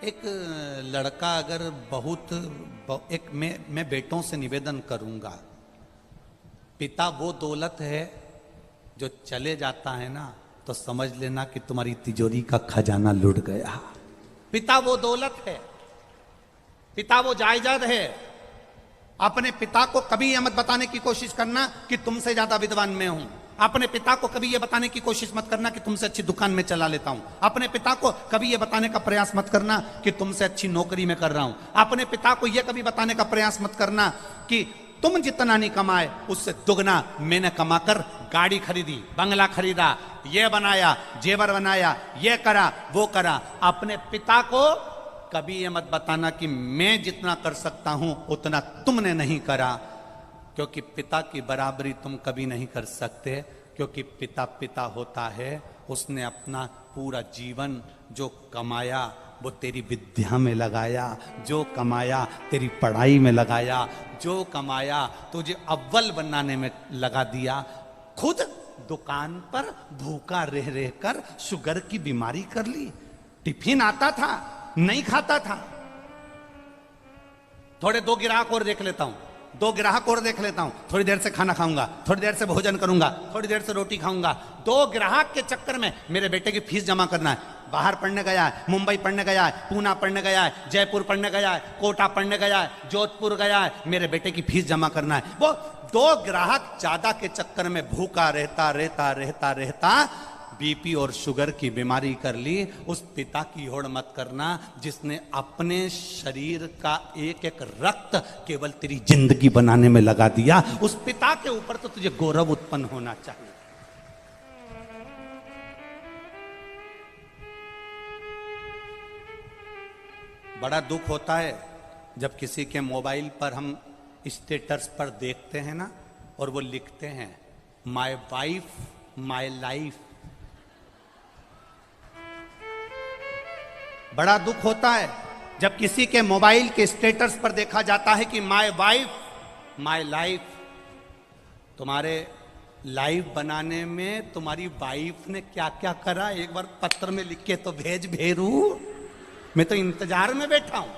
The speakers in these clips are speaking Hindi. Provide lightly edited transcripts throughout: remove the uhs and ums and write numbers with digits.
एक लड़का अगर एक मैं बेटों से निवेदन करूंगा, पिता वो दौलत है जो चले जाता है ना तो समझ लेना कि तुम्हारी तिजोरी का खजाना लुट गया। पिता वो दौलत है, पिता वो जायदाद है। अपने पिता को कभी यह मत बताने की कोशिश करना कि तुमसे ज्यादा विद्वान मैं हूं। अपने पिता को कभी यह बताने की कोशिश मत करना कि तुमसे अच्छी दुकान में चला लेता हूं। अपने पिता को कभी यह बताने का प्रयास मत करना कि तुमसे अच्छी नौकरी में कर रहा हूं। अपने पिता को यह कभी बताने का प्रयास मत करना कि तुम जितना नहीं कमाए उससे दुगना मैंने कमाकर गाड़ी खरीदी, बंगला खरीदा, ये बनाया, जेवर बनाया, ये करा, वो करा। अपने पिता को कभी ये मत बताना कि मैं जितना कर सकता हूं उतना तुमने नहीं करा, क्योंकि पिता की बराबरी तुम कभी नहीं कर सकते। क्योंकि पिता पिता होता है, उसने अपना पूरा जीवन जो कमाया वो तेरी विद्या में लगाया, जो कमाया तेरी पढ़ाई में लगाया, जो कमाया तुझे अव्वल बनाने में लगा दिया। खुद दुकान पर भूखा रह रहकर शुगर की बीमारी कर ली। टिफिन आता था, नहीं खाता था। थोड़े दो ग्राहक और देख लेता हूं, दो ग्राहक और देख लेता हूं, थोड़ी देर से खाना खाऊंगा, थोड़ी देर से भोजन करूंगा, थोड़ी देर से रोटी खाऊंगा। दो ग्राहक के चक्कर में मेरे बेटे की फीस जमा करना है। बाहर पढ़ने गया है, मुंबई पढ़ने गया है, पूना पढ़ने गया है, जयपुर पढ़ने गया है, कोटा पढ़ने गया है, जोधपुर गया है, मेरे बेटे की फीस जमा करना है। वो दो ग्राहक ज्यादा के चक्कर में भूखा रहता रहता रहता रहता बीपी और शुगर की बीमारी कर ली। उस पिता की होड़ मत करना जिसने अपने शरीर का एक एक रक्त केवल तेरी जिंदगी बनाने में लगा दिया। उस पिता के ऊपर तो तुझे गौरव उत्पन्न होना चाहिए। बड़ा दुख होता है जब किसी के मोबाइल पर हम स्टेटस पर देखते हैं ना और वो लिखते हैं माय वाइफ माय लाइफ। बड़ा दुख होता है जब किसी के मोबाइल के स्टेटस पर देखा जाता है कि माय वाइफ माय लाइफ। तुम्हारे लाइफ बनाने में तुम्हारी वाइफ ने क्या क्या करा एक बार पत्र में लिख के तो भेज भेरू। मैं तो इंतजार में बैठा हूं।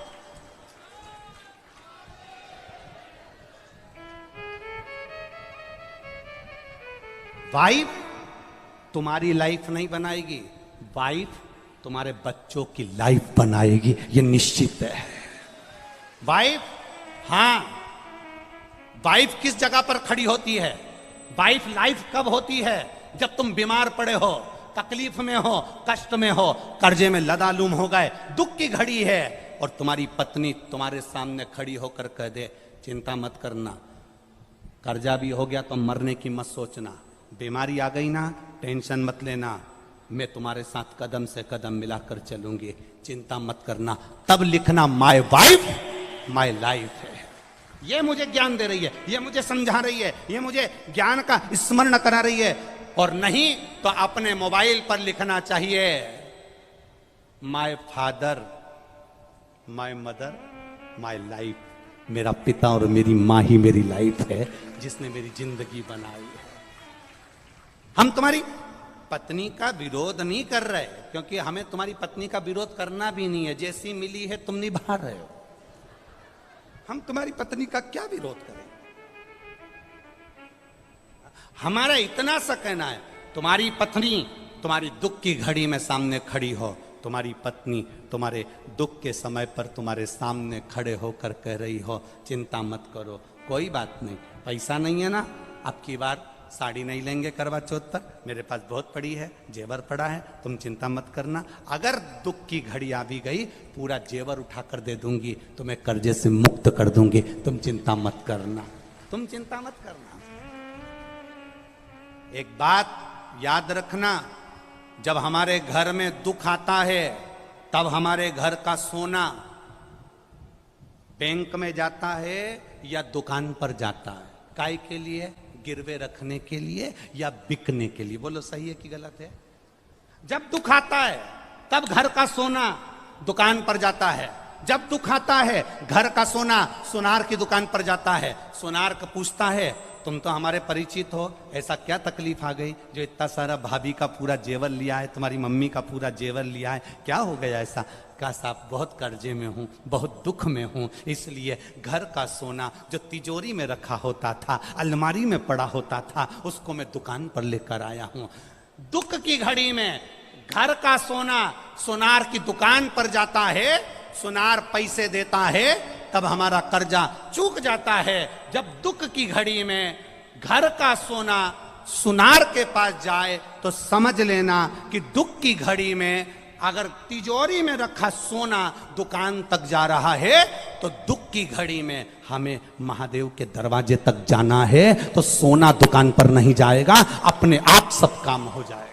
वाइफ तुम्हारी लाइफ नहीं बनाएगी, वाइफ तुम्हारे बच्चों की लाइफ बनाएगी, ये निश्चित है। वाइफ, हां, वाइफ किस जगह पर खड़ी होती है? वाइफ लाइफ कब होती है? जब तुम बीमार पड़े हो, तकलीफ में हो, कष्ट में हो, कर्जे में लदालूम हो गए, दुख की घड़ी है और तुम्हारी पत्नी तुम्हारे सामने खड़ी होकर कह दे चिंता मत करना, कर्जा भी हो गया तो मरने की मत सोचना, बीमारी आ गई ना टेंशन मत लेना, मैं तुम्हारे साथ कदम से कदम मिलाकर चलूंगी, चिंता मत करना। तब लिखना माय वाइफ माय लाइफ है। ये मुझे ज्ञान दे रही है, ये मुझे समझा रही है, ये मुझे ज्ञान का स्मरण करा रही है। और नहीं तो अपने मोबाइल पर लिखना चाहिए my father my mother my life. मेरा पिता और मेरी माँ ही मेरी लाइफ है जिसने मेरी जिंदगी बनाई है। हम तुम्हारी पत्नी का विरोध नहीं कर रहे, क्योंकि हमें तुम्हारी पत्नी का विरोध करना भी नहीं है। जैसी मिली है तुम निभा रहे हो, हम तुम्हारी पत्नी का क्या विरोध करें। हमारा इतना सा कहना है तुम्हारी पत्नी तुम्हारी दुख की घड़ी में सामने खड़ी हो, तुम्हारी पत्नी तुम्हारे दुख के समय पर तुम्हारे सामने खड़े होकर कह रही हो चिंता मत करो, कोई बात नहीं, पैसा नहीं है ना, अब की बार साड़ी नहीं लेंगे करवा चौथ पर, मेरे पास बहुत पड़ी है, जेवर पड़ा है, तुम चिंता मत करना। अगर दुख की घड़ी आ भी गई पूरा जेवर उठाकर दे दूंगी, तुम्हें कर्जे से मुक्त कर दूंगी, तुम चिंता मत करना, तुम चिंता मत करना। एक बात याद रखना, जब हमारे घर में दुख आता है तब हमारे घर का सोना बैंक में जाता है या दुकान पर जाता है? काय के लिए? गिरवे रखने के लिए या बिकने के लिए? बोलो सही है कि गलत है? जब दुख आता है तब घर का सोना दुकान पर जाता है, जब दुख आता है घर का सोना सुनार की दुकान पर जाता है। सुनार का पूछता है तुम तो हमारे परिचित हो, ऐसा क्या तकलीफ आ गई जो इतना सारा भाभी का पूरा जेवर लिया है, तुम्हारी मम्मी का पूरा जेवर लिया है, क्या हो गया ऐसा? कहा साहब बहुत कर्जे में हूँ, बहुत दुख में हूँ, इसलिए घर का सोना जो तिजोरी में रखा होता था, अलमारी में पड़ा होता था, उसको मैं दुकान पर लेकर आया हूँ। दुख की घड़ी में घर का सोना सुनार की दुकान पर जाता है, सुनार पैसे देता है, तब हमारा कर्जा चूक जाता है। जब दुख की घड़ी में घर का सोना सुनार के पास जाए तो समझ लेना कि दुख की घड़ी में अगर तिजोरी में रखा सोना दुकान तक जा रहा है तो दुख की घड़ी में हमें महादेव के दरवाजे तक जाना है, तो सोना दुकान पर नहीं जाएगा, अपने आप सब काम हो जाएगा।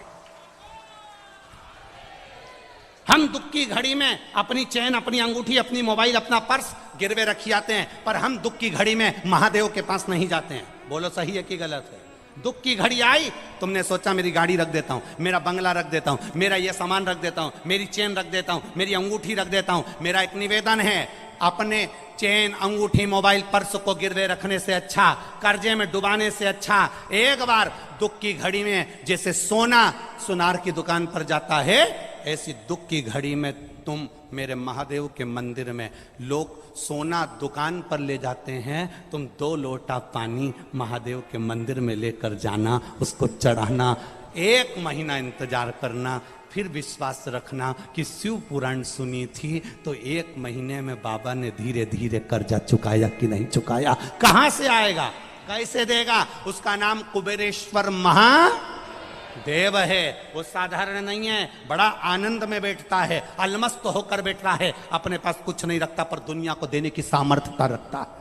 हम दुख की घड़ी में अपनी चैन, अपनी अंगूठी, अपनी मोबाइल, अपना पर्स गिरवे रखी आते हैं, पर हम दुख की घड़ी में महादेव के पास नहीं जाते हैं। बोलो सही है कि गलत है? दुख की घड़ी आई, तुमने सोचा मेरी गाड़ी रख देता हूं, मेरा बंगला रख देता हूं, मेरा ये सामान रख देता हूं, मेरी चैन रख देता हूं, मेरी अंगूठी रख देता हूं। मेरा एक निवेदन है, अपने चैन, अंगूठी, मोबाइल, पर्स को गिरवे रखने से अच्छा, कर्जे में डुबाने से अच्छा, एक बार दुख की घड़ी में जैसे सोना सुनार की दुकान पर जाता है, ऐसी दुख की घड़ी में तुम मेरे महादेव के मंदिर में, लोग सोना दुकान पर ले जाते हैं, तुम 2 लोटा पानी महादेव के मंदिर में लेकर जाना, उसको चढ़ाना, 1 महीना इंतजार करना, फिर विश्वास रखना कि शिव पुराण सुनी थी तो 1 महीने में बाबा ने धीरे धीरे कर्जा चुकाया कि नहीं चुकाया। कहां से आएगा, कैसे देगा? उसका नाम कुबेरेश्वर महादेव है। वो साधारण नहीं है, बड़ा आनंद में बैठता है, अलमस्त होकर बैठता है, अपने पास कुछ नहीं रखता पर दुनिया को देने की सामर्थ्यता रखता है।